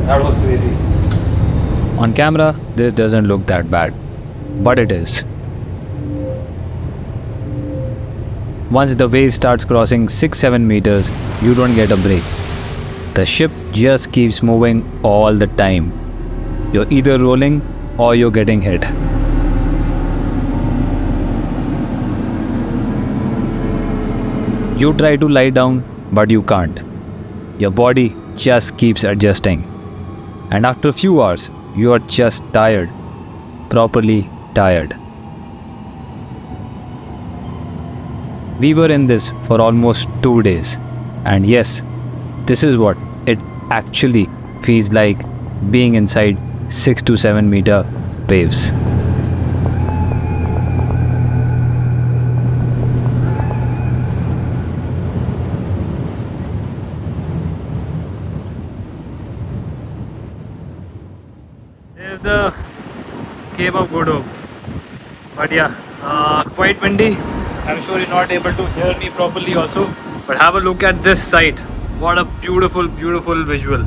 That was crazy. On camera, this doesn't look that bad, but it is. Once the wave starts crossing 6-7 meters, you don't get a break. The ship just keeps moving all the time. You're either rolling or you're getting hit. You try to lie down, but you can't. Your body just keeps adjusting. And after a few hours, you are just tired. Properly tired. We were in this for almost 2 days. And yes, this is what it actually feels like being inside 6 to 7 meter waves. There's the Cape of Good Hope. But yeah, quite windy. I'm sure you're not able to hear me properly also. But have a look at this site. What a beautiful, beautiful visual.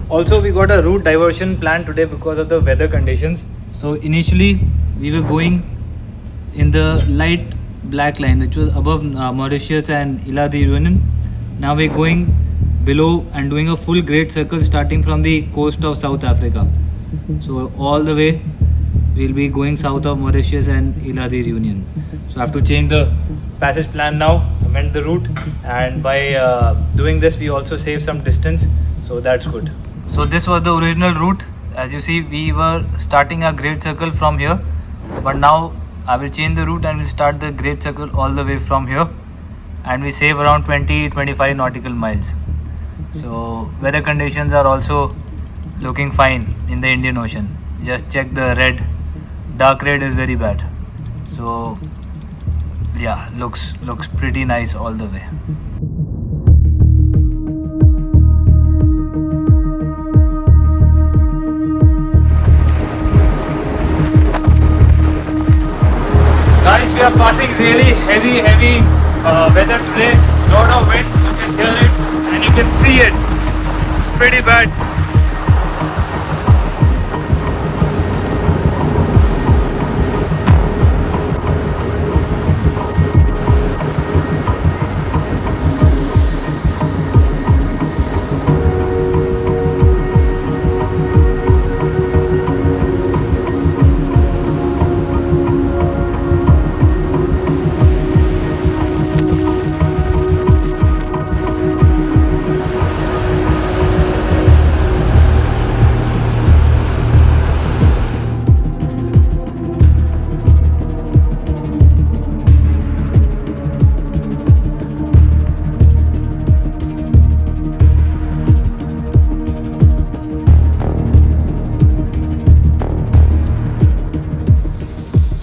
Also, we got a route diversion planned today because of the weather conditions. So initially, we were going in the light black line, which was above Mauritius and Isla de Reunion. Now we're going below and doing a full great circle starting from the coast of South Africa. So all the way we'll be going south of Mauritius and Isla de Reunion. So I have to change the passage plan now, amend the route, and by doing this we also save some distance, so that's good. So this was the original route. As you see, we were starting a great circle from here, but now I will change the route and we'll start the great circle all the way from here, and we save around 20-25 nautical miles. So weather conditions are also looking fine in the Indian Ocean. Just check the red, dark red is very bad. So yeah, looks pretty nice all the way. Guys, we are passing really heavy weather today. Lot of wind, you can hear it and you can see it. It's pretty bad.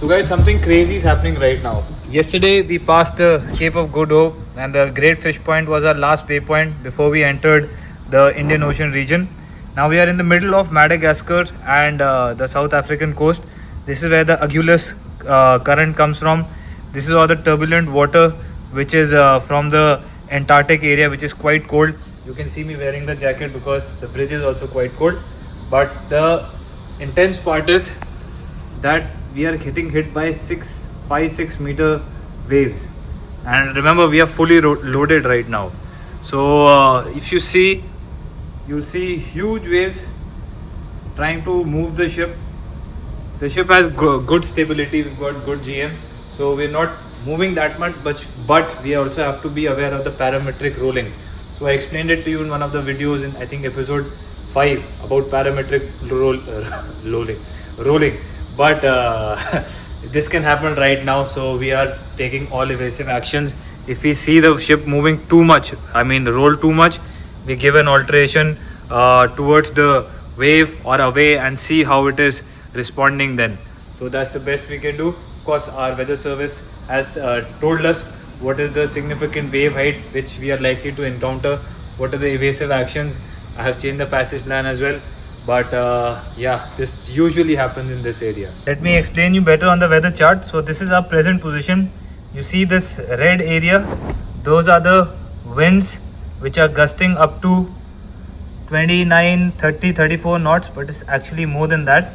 So guys, something crazy is happening right now. Yesterday we passed the Cape of Good Hope and the Great Fish Point was our last waypoint before we entered the Indian Ocean region. Now we are in the middle of Madagascar and the South African coast. This is where the Agulhas current comes from. This is all the turbulent water which is from the Antarctic area, which is quite cold. You can see me wearing the jacket because the bridge is also quite cold. But the intense part is that we are getting hit by 5-6 meter waves, and remember we are fully loaded right now. So if you see, you'll see huge waves trying to move the ship. The ship has good stability, we've got good GM, so we're not moving that much, but we also have to be aware of the parametric rolling. So I explained it to you in one of the videos in I think episode 5 about parametric rolling. But this can happen right now, so we are taking all evasive actions. If we see the ship moving too much, roll too much, we give an alteration towards the wave or away and see how it is responding then. So that's the best we can do. Of course, our weather service has told us what is the significant wave height which we are likely to encounter, what are the evasive actions. I have changed the passage plan as well. But yeah, this usually happens in this area. Let me explain you better on the weather chart. So this is our present position. You see this red area, those are the winds which are gusting up to 29, 30, 34 knots, but it's actually more than that.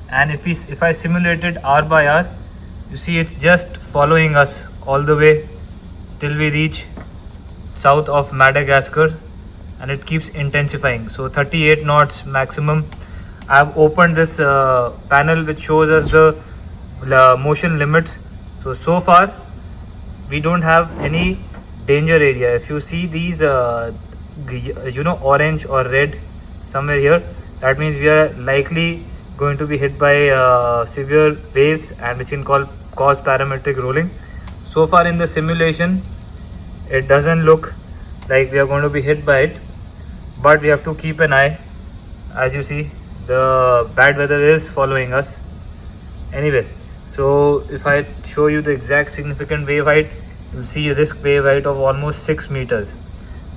And if I simulated hour by hour, you see it's just following us all the way till we reach south of Madagascar, and it keeps intensifying. So 38 knots maximum. I've opened this panel which shows us the motion limits. So far we don't have any danger area. If you see these orange or red somewhere here, that means we are likely going to be hit by severe waves, and which can cause parametric rolling. So far in the simulation it doesn't look like we are going to be hit by it, but we have to keep an eye. As you see, the bad weather is following us. Anyway, so if I show you the exact significant wave height, you'll see risk wave height of almost 6 meters.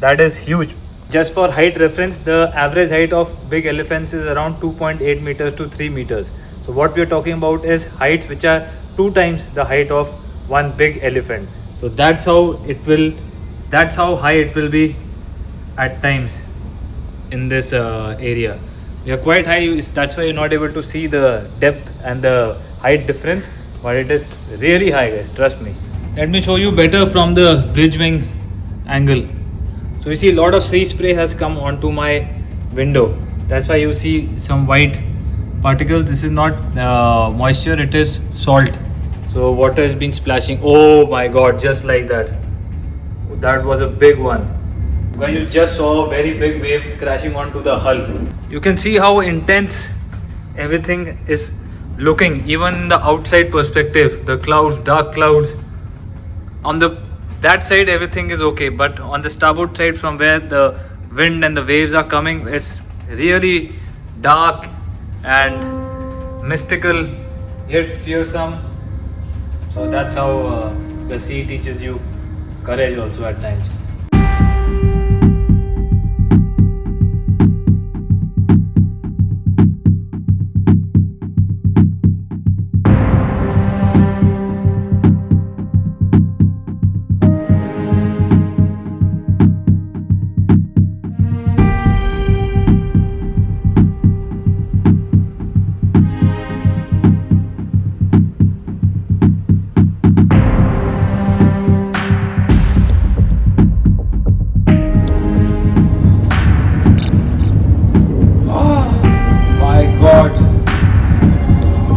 That is huge. Just for height reference, the average height of big elephants is around 2.8 meters to 3 meters. So what we are talking about is heights which are 2 times the height of one big elephant. So that's how high it will be at times in this area. We are quite high, that's why you're not able to see the depth and the height difference, but it is really high, guys, trust me. Let me show you better from the bridge wing angle. So you see a lot of sea spray has come onto my window. That's why you see some white particles. This is not moisture, it is salt. So water has been splashing. Oh my god, just like that. That was a big one. Guys, you just saw a very big wave crashing onto the hull. You can see how intense everything is looking, even in the outside perspective. The clouds, dark clouds. On that side everything is okay, but on the starboard side, from where the wind and the waves are coming, it's really dark and mystical, yet fearsome. So that's how the sea teaches you courage also at times.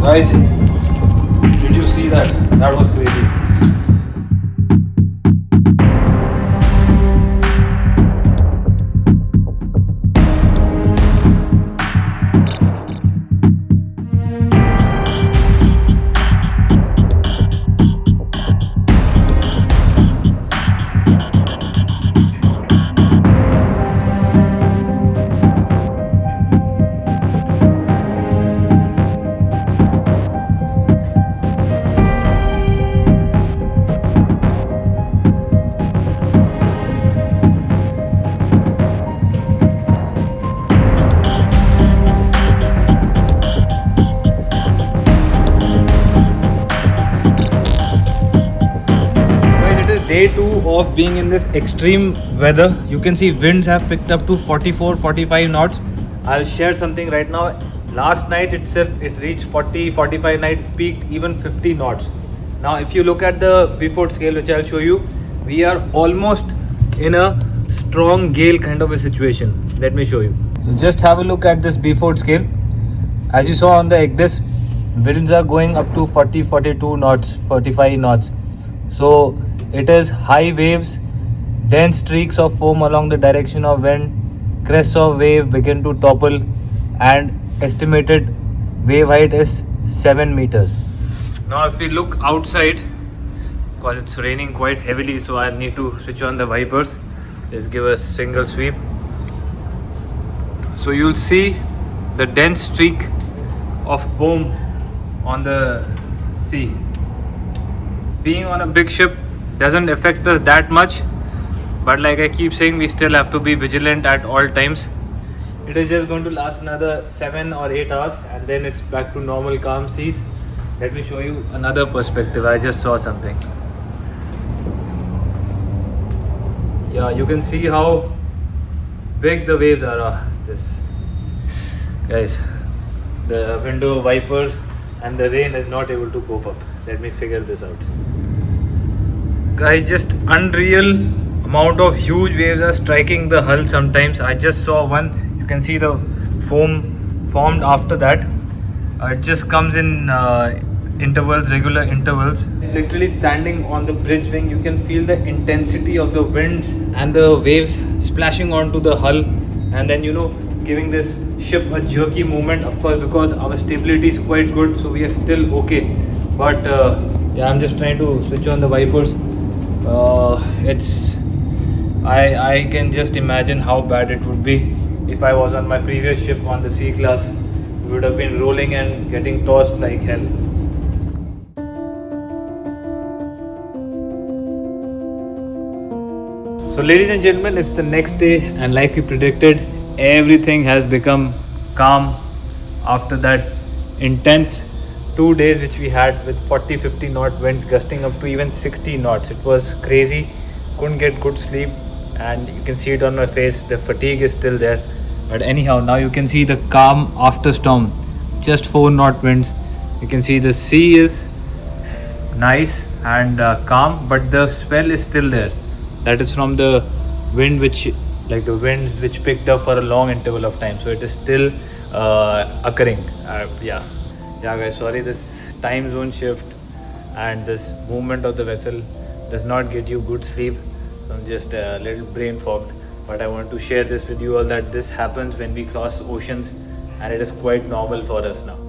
Guys, did you see that? That was crazy. Day 2 of being in this extreme weather. You can see winds have picked up to 44-45 knots. I'll share something right now. Last night itself it reached 40-45, night peaked even 50 knots. Now if you look at the Beaufort scale, which I'll show you, we are almost in a strong gale kind of a situation. Let me show you. So just have a look at this Beaufort scale. As you saw on the Agulhas, winds are going up to 40-42 knots, 45 knots. So it is high waves, dense streaks of foam along the direction of wind, crests of wave begin to topple, and estimated wave height is 7 meters. Now if we look outside, because it's raining quite heavily, so I'll need to switch on the wipers. Just give a single sweep. So you'll see the dense streak of foam on the sea. Being on a big ship doesn't affect us that much, but like I keep saying, we still have to be vigilant at all times. It is just going to last another 7 or 8 hours, and then it's back to normal calm seas. Let me show you another perspective. I just saw something. Yeah, you can see how big the waves are. this, guys. The window wiper and the rain is not able to cope up. Let me figure this out. Guys, just unreal amount of huge waves are striking the hull sometimes. I just saw one. You can see the foam formed after that. It just comes in intervals, regular intervals. Literally standing on the bridge wing, you can feel the intensity of the winds and the waves splashing onto the hull, and then giving this ship a jerky movement. Of course, because our stability is quite good, so we are still okay. But yeah, I'm just trying to switch on the wipers. It's I can just imagine how bad it would be if I was on my previous ship on the C class. We would have been rolling and getting tossed like hell. So, ladies and gentlemen, it's the next day, and like we predicted, everything has become calm after that intense 2 days which we had with 40-50 knot winds gusting up to even 60 knots. It was crazy, couldn't get good sleep, and you can see it on my face, the fatigue is still there. But anyhow, now you can see the calm after storm, just 4 knot winds. You can see the sea is nice and calm, but the swell is still there. That is from the wind the winds which picked up for a long interval of time, so it is still occurring. Yeah, guys, sorry, this time zone shift and this movement of the vessel does not get you good sleep. I'm just a little brain fogged, but I want to share this with you all, that this happens when we cross oceans, and it is quite normal for us now.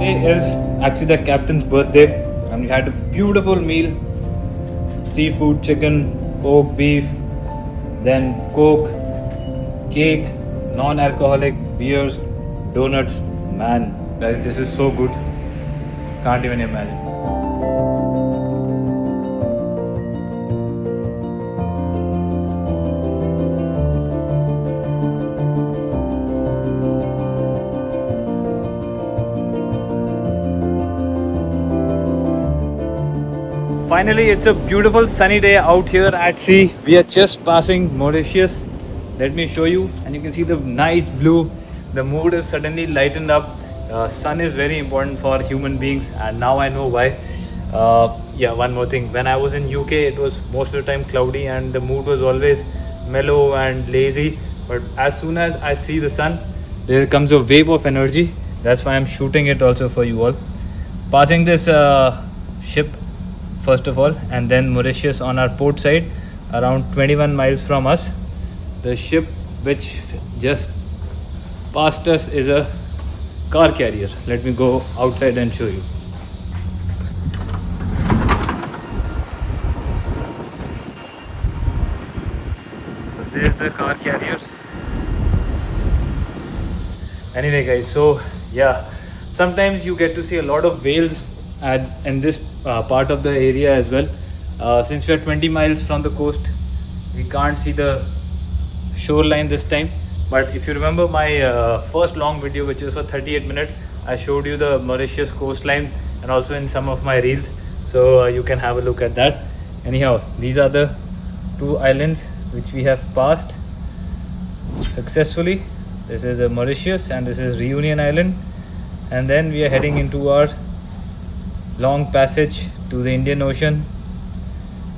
Today is actually the captain's birthday, and we had a beautiful meal: seafood, chicken, pork, beef, then coke, cake, non-alcoholic beers, donuts. Man, guys, this is so good. Can't even imagine. Finally, it's a beautiful sunny day out here at sea. We are just passing Mauritius. Let me show you, and you can see the nice blue. The mood is suddenly lightened up. Sun is very important for human beings, and now I know why. Yeah, one more thing. When I was in UK, it was most of the time cloudy, and the mood was always mellow and lazy. But as soon as I see the sun, there comes a wave of energy. That's why I'm shooting it also for you all. Passing this ship first of all, and then Mauritius on our port side, around 21 miles from us. The ship which just passed us is a car carrier. Let me go outside and show you. So there's the car carrier. Anyway, guys, so yeah, sometimes you get to see a lot of whales in this part of the area as well. Since we are 20 miles from the coast, we can't see the shoreline this time. But if you remember my first long video, which is for 38 minutes, I showed you the Mauritius coastline, and also in some of my reels, so you can have a look at that. Anyhow, these are the 2 islands which we have passed successfully. This is Mauritius, and this is Reunion Island, and then we are heading into our long passage to the Indian Ocean.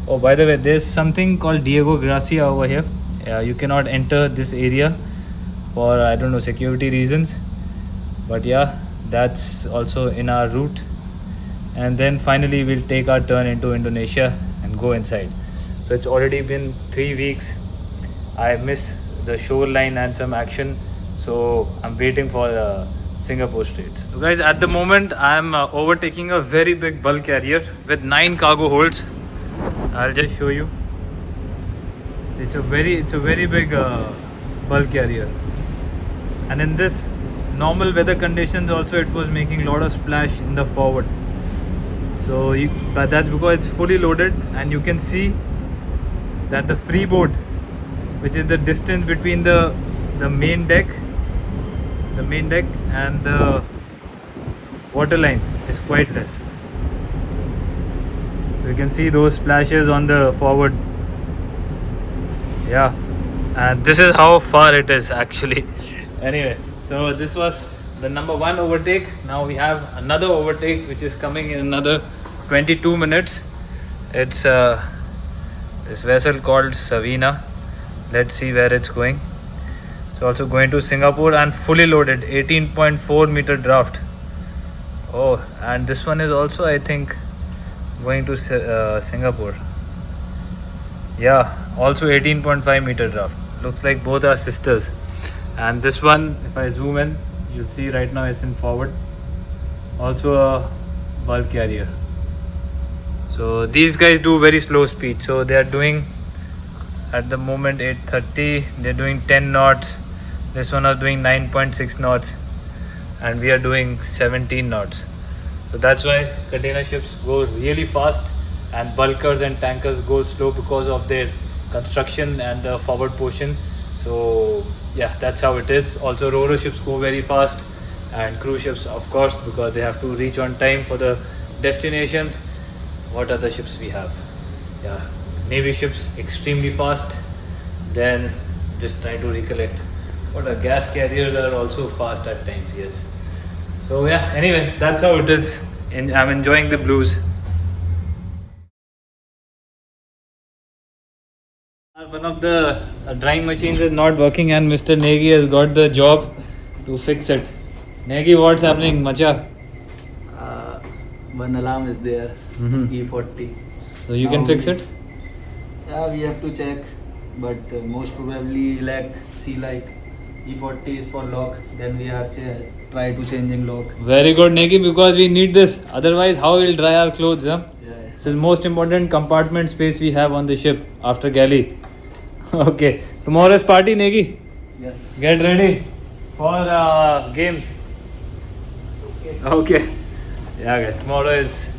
Oh, by the way, there's something called Diego Garcia over here. You cannot enter this area for, I don't know, security reasons, but yeah, that's also in our route. and then finally we'll take our turn into Indonesia and go inside. So it's already been 3 weeks. I miss the shoreline and some action, so I'm waiting for the Singapore Straits. So guys, at the moment I'm overtaking a very big bulk carrier with 9 cargo holds. I'll just show you. It's a very big bulk carrier, and in this normal weather conditions also it was making a lot of splash in the forward. So but that's because it's fully loaded, and you can see that the freeboard, which is the distance between the main deck and the waterline, is quite less. You can see those splashes on the forward. Yeah, and this is how far it is actually. Anyway, so this was the number 1 overtake. Now we have another overtake which is coming in another 22 minutes. It's this vessel called Savina. Let's see where it's going. It's also going to Singapore and fully loaded, 18.4 meter draft. Oh, and this one is also, I think, going to Singapore. Yeah, also 18.5 meter draft. Looks like both are sisters. And this one, if I zoom in, you'll see right now it's in forward. Also a bulk carrier. So these guys do very slow speed. So they are doing at the moment 8:30. They're doing 10 knots. This one is doing 9.6 knots, and we are doing 17 knots. So that's why container ships go really fast and bulkers and tankers go slow because of their construction and the forward portion. So yeah, that's how it is. Also ro-ro ships go very fast, and cruise ships of course, because they have to reach on time for the destinations. What other ships we have? Yeah, navy ships extremely fast. Then just try to recollect. What are gas carriers are also fast at times, yes. So yeah, anyway, that's how it is. I'm enjoying the blues. One of the drying machines is not working, and Mr. Negi has got the job to fix it. Negi, what's happening, macha? One alarm is there, E40. So you can fix it? Yeah, we have to check, but most probably like E40 is for lock. Then we are try to changing lock. Very good, Negi, because we need this. Otherwise, how we'll dry our clothes? Huh? Yeah. This is most important compartment space we have on the ship after galley. Okay, tomorrow's party, Negi. Yes. Get ready for games. Okay. Yeah, guys, tomorrow is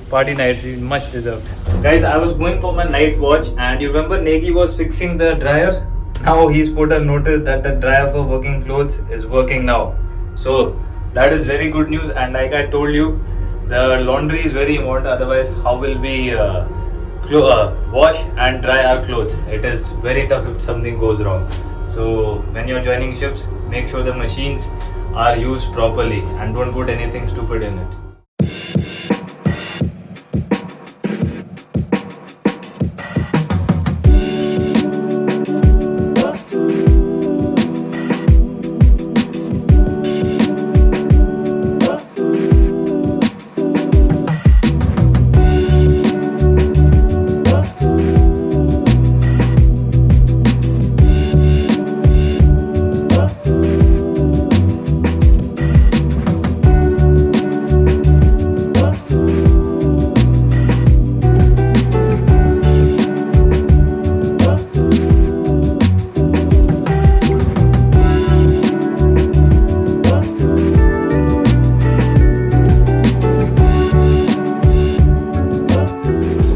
party night. Much deserved. Guys, I was going for my night watch, and you remember Negi was fixing the dryer. Now he's put a notice that the dryer for working clothes is working now. So that is very good news. And like I told you, the laundry is very important. Otherwise, how will we wash and dry our clothes? It is very tough if something goes wrong. So when you're joining ships, make sure the machines are used properly and don't put anything stupid in it.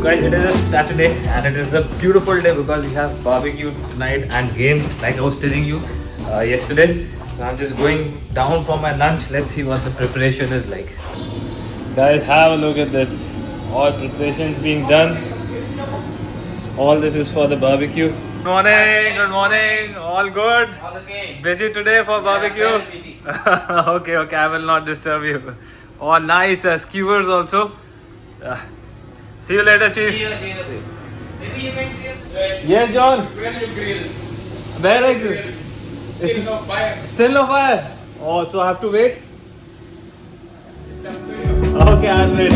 Guys, it is a Saturday and it is a beautiful day because we have barbecue tonight and games, like I was telling you yesterday. So I'm just going down for my lunch. Let's see what the preparation is like. Guys, have a look at this. All preparations being done. All this is for the barbecue. Good morning, good morning. All good? All okay. Busy today for barbecue? Yeah, very busy. Okay, I will not disturb you. Oh, nice skewers also. See you later, Chief. See you. Maybe you can grill. Yes, John. Where you grill? Where I grill? Still no fire. Still no fire. Oh, so I have to wait? It's up to you. Okay. Okay, I'll wait.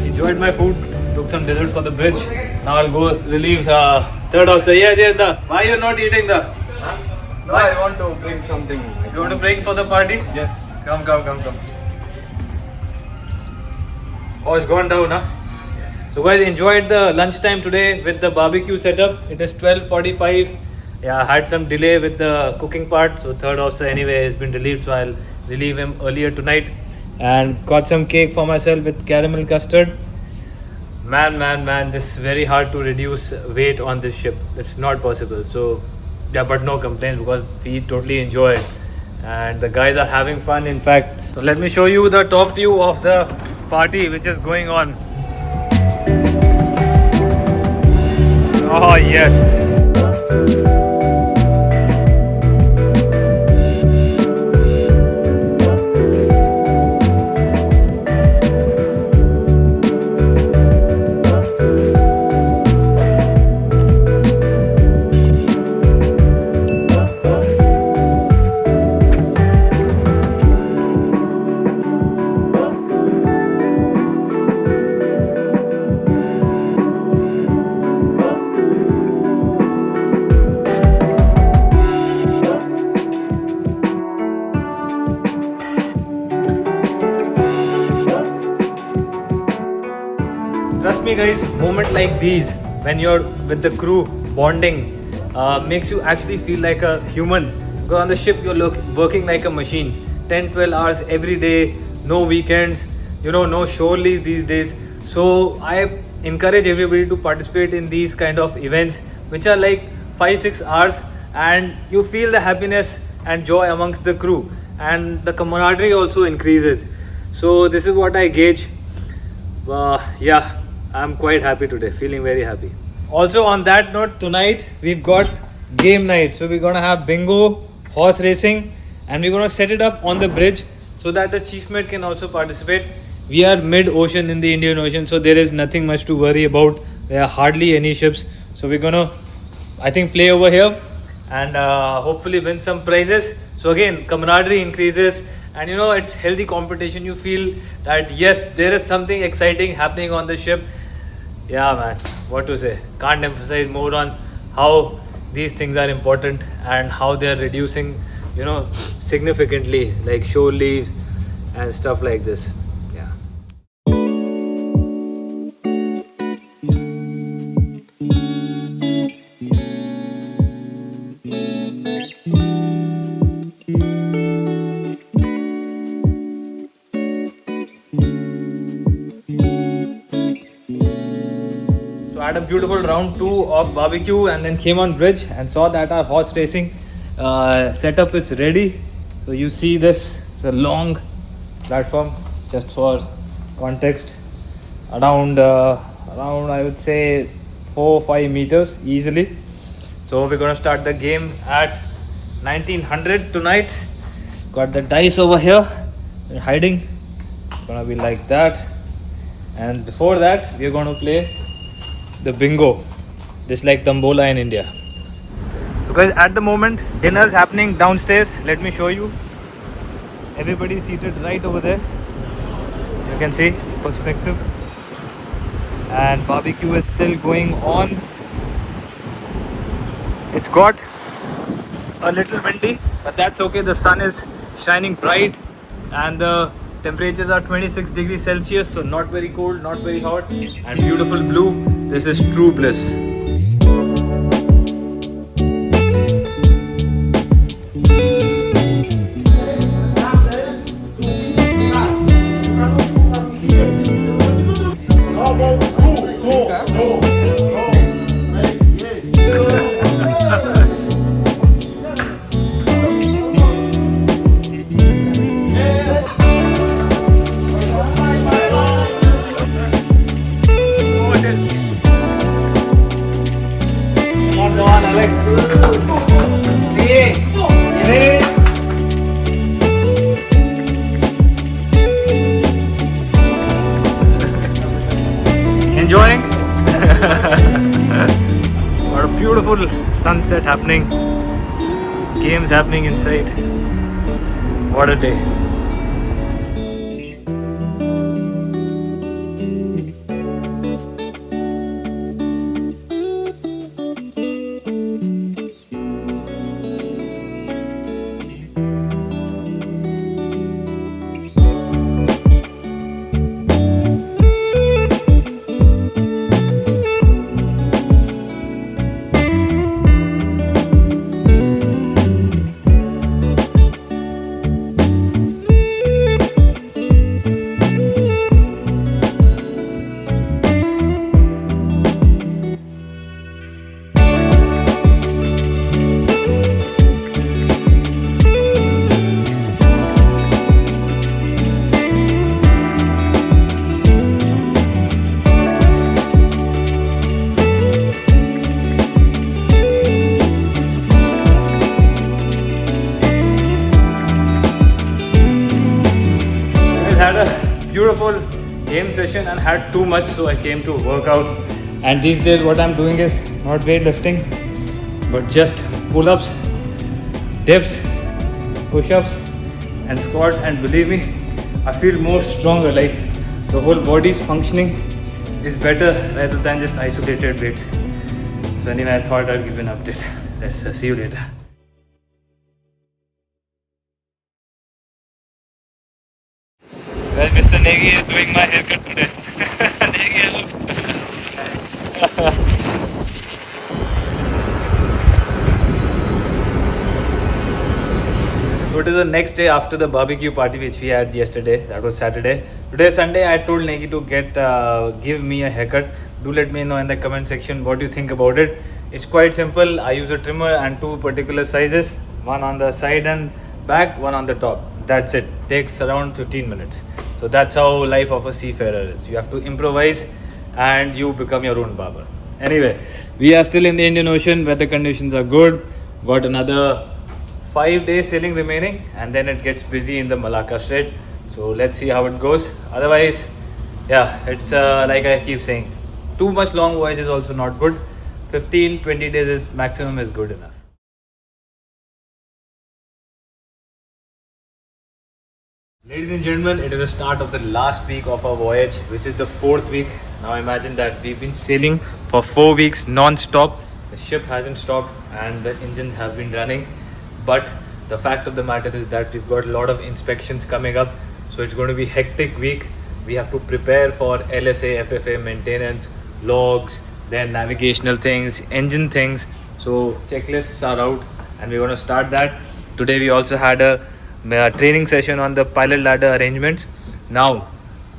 Enjoyed my food, took some dessert for the bridge. Now I'll go relieve third officer. Yes, yes, why you're not eating the? Huh? No, I want to bring something. You want to bring for the party? Yes. Come. Oh, it's gone down, huh? So guys, enjoyed the lunchtime today with the barbecue setup. It is 12:45. Yeah, I had some delay with the cooking part. So third officer anyway has been relieved. So I'll relieve him earlier tonight. And got some cake for myself with caramel custard. Man, this is very hard to reduce weight on this ship. It's not possible. So yeah, but no complaints because we totally enjoy it. And the guys are having fun, in fact. So let me show you the top view of the party which is going on. Oh yes. Trust me guys, moment like these when you're with the crew bonding makes you actually feel like a human. Because on the ship you're working like a machine, 10-12 hours every day, no weekends, no shore leave these days. So I encourage everybody to participate in these kind of events which are like 5-6 hours, and you feel the happiness and joy amongst the crew, and the camaraderie also increases. So this is what I gauge. Yeah, I'm quite happy today, feeling very happy. Also on that note, tonight we've got game night. So we're gonna have bingo, horse racing, and we're gonna set it up on the bridge so that the chief mate can also participate. We are mid-ocean in the Indian Ocean, so there is nothing much to worry about. There are hardly any ships. So we're gonna, I think, play over here and hopefully win some prizes. So again, camaraderie increases, and it's healthy competition. You feel that yes, there is something exciting happening on the ship. Yeah man, what to say, can't emphasize more on how these things are important and how they are reducing significantly, like shore leaves and stuff like this. Yeah. I had a beautiful round 2 of barbecue and then came on bridge and saw that our horse racing setup is ready. So you see this, it's a long platform, just for context, around I would say 4-5 meters easily. So we're gonna start the game at 1900 tonight. Got the dice over here, they're hiding. It's gonna be like that, and before that we're gonna play the bingo, just like Tambola in India. So guys, at the moment dinner is happening downstairs. Let me show you. Everybody is seated right over there. You can see perspective, and barbecue is still going on. It's got a little windy, but that's okay. The sun is shining bright and the temperatures are 26 degrees Celsius, so not very cold, not very hot, and beautiful blue. This is true bliss. beautiful sunset happening, games happening inside. What a day. Had a beautiful game session and had too much, so I came to work out. And these days what I'm doing is not weightlifting but just pull-ups, dips, push-ups and squats, and believe me, I feel more stronger, like the whole body's functioning is better rather than just isolated weights. So anyway, I thought I'd give you an update. Let's see you later. Well, Mr. Negi is doing my haircut today. Negi, hello. So it is the next day after the barbecue party which we had yesterday. That was Saturday. Today is Sunday. I told Negi to give me a haircut. Do let me know in the comment section what you think about it. It's quite simple. I use a trimmer and two particular sizes. One on the side and back, one on the top. That's it. Takes around 15 minutes. So that's how life of a seafarer is. You have to improvise and you become your own barber. Anyway, we are still in the Indian Ocean. Weather conditions are good. Got another 5 days sailing remaining and then it gets busy in the Malacca Strait. So let's see how it goes. Otherwise, yeah, it's like I keep saying, too much long voyage is also not good. 15-20 days is maximum is good enough. Ladies and gentlemen, it is the start of the last week of our voyage, which is the 4th week. Now imagine that we've been sailing for 4 weeks non-stop. The ship hasn't stopped and the engines have been running. But the fact of the matter is that we've got a lot of inspections coming up. So it's going to be a hectic week. We have to prepare for LSA, FFA maintenance, logs, then navigational things, engine things. So checklists are out and we're going to start that. Today we also had a training session on the pilot ladder arrangements. Now,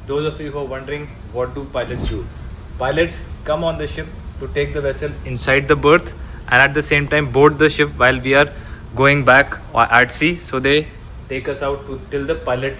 those of you who are wondering, what do pilots do? Pilots come on the ship to take the vessel inside the berth and at the same time board the ship while we are going back at sea. So they take us out till the pilot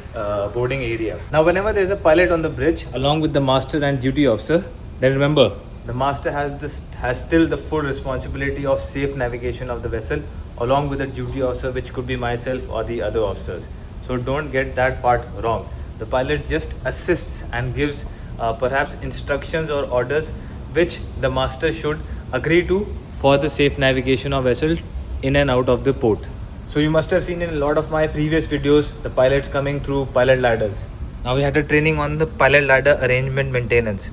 boarding area. Now, whenever there is a pilot on the bridge along with the master and duty officer, then remember, the master has still the full responsibility of safe navigation of the vessel along with the duty officer, which could be myself or the other officers. So don't get that part wrong. The pilot just assists and gives perhaps instructions or orders which the master should agree to for the safe navigation of vessel in and out of the port. So you must have seen in a lot of my previous videos the pilots coming through pilot ladders. Now we had a training on the pilot ladder arrangement maintenance.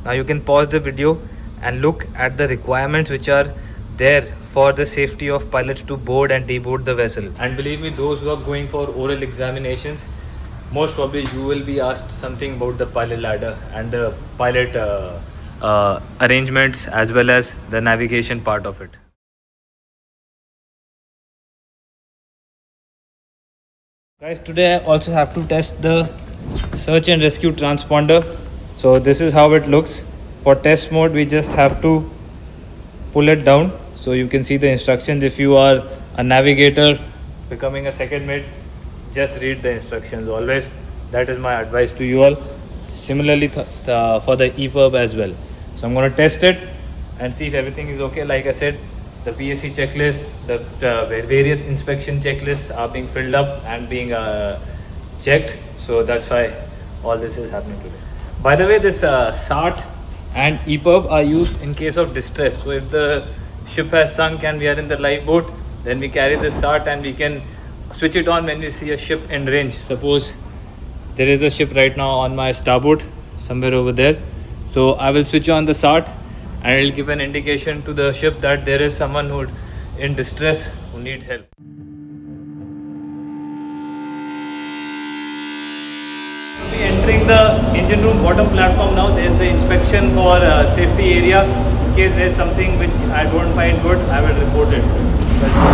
Now you can pause the video and look at the requirements which are there for the safety of pilots to board and deboard the vessel. And believe me, those who are going for oral examinations, most probably you will be asked something about the pilot ladder and the pilot arrangements as well as the navigation part of it. Guys, today I also have to test the search and rescue transponder. So this is how it looks. For test mode, we just have to pull it down. So you can see the instructions. If you are a navigator becoming a second mate, just read the instructions always. That is my advice to you all. Similarly for the EPUB as well. So I'm going to test it and see if everything is okay. Like I said, the PSC checklist, the various inspection checklists are being filled up and being checked. So that's why all this is happening today. By the way, this SART and EPUB are used in case of distress. So if the ship has sunk and we are in the lifeboat, then we carry this SART and we can switch it on when we see a ship in range. Suppose there is a ship right now on my starboard, somewhere over there. So I will switch on the SART and it will give an indication to the ship that there is someone who in distress who needs help. We'll be entering the engine room bottom platform now. There's the inspection for safety area. In case there's something which I don't find good, I will report it. Let's go.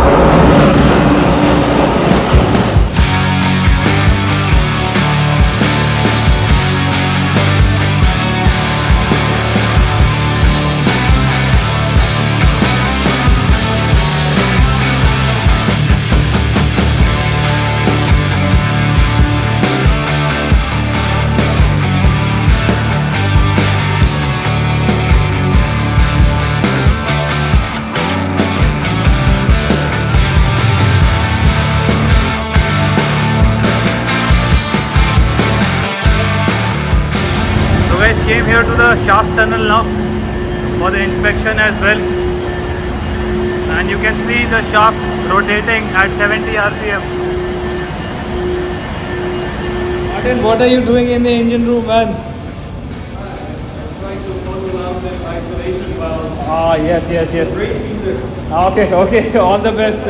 Guys, came here to the shaft tunnel now for the inspection as well, and you can see the shaft rotating at 70 rpm. Martin, what are you doing in the engine room, man? I'm trying to puzzle out this isolation valves. Ah, yes. Great teaser. Okay, all the best.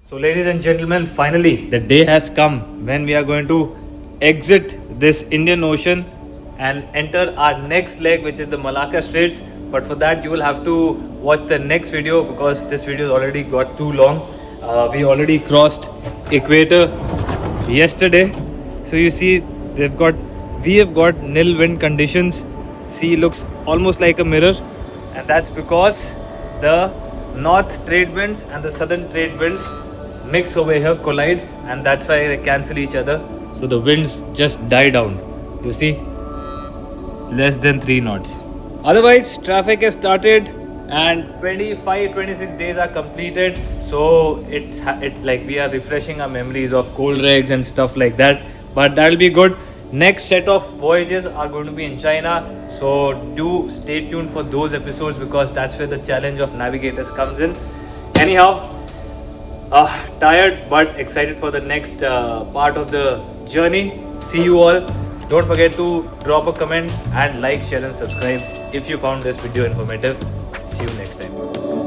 So ladies and gentlemen, finally the day has come when we are going to exit this Indian Ocean and enter our next leg, which is the Malacca Straits. But for that you will have to watch the next video because this video has already got too long. We already crossed equator yesterday. So you see we have got nil wind conditions. Sea looks almost like a mirror, and that's because the north trade winds and the southern trade winds mix over here, collide, and that's why they cancel each other. So the winds just die down. You see, less than 3 knots. Otherwise, traffic has started and 25-26 days are completed. So it's like we are refreshing our memories of cold regs and stuff like that. But that'll be good. Next set of voyages are going to be in China. So do stay tuned for those episodes because that's where the challenge of navigators comes in. Anyhow, tired but excited for the next part of the journey. See you all. Don't forget to drop a comment and like, share and subscribe if you found this video informative. See you next time.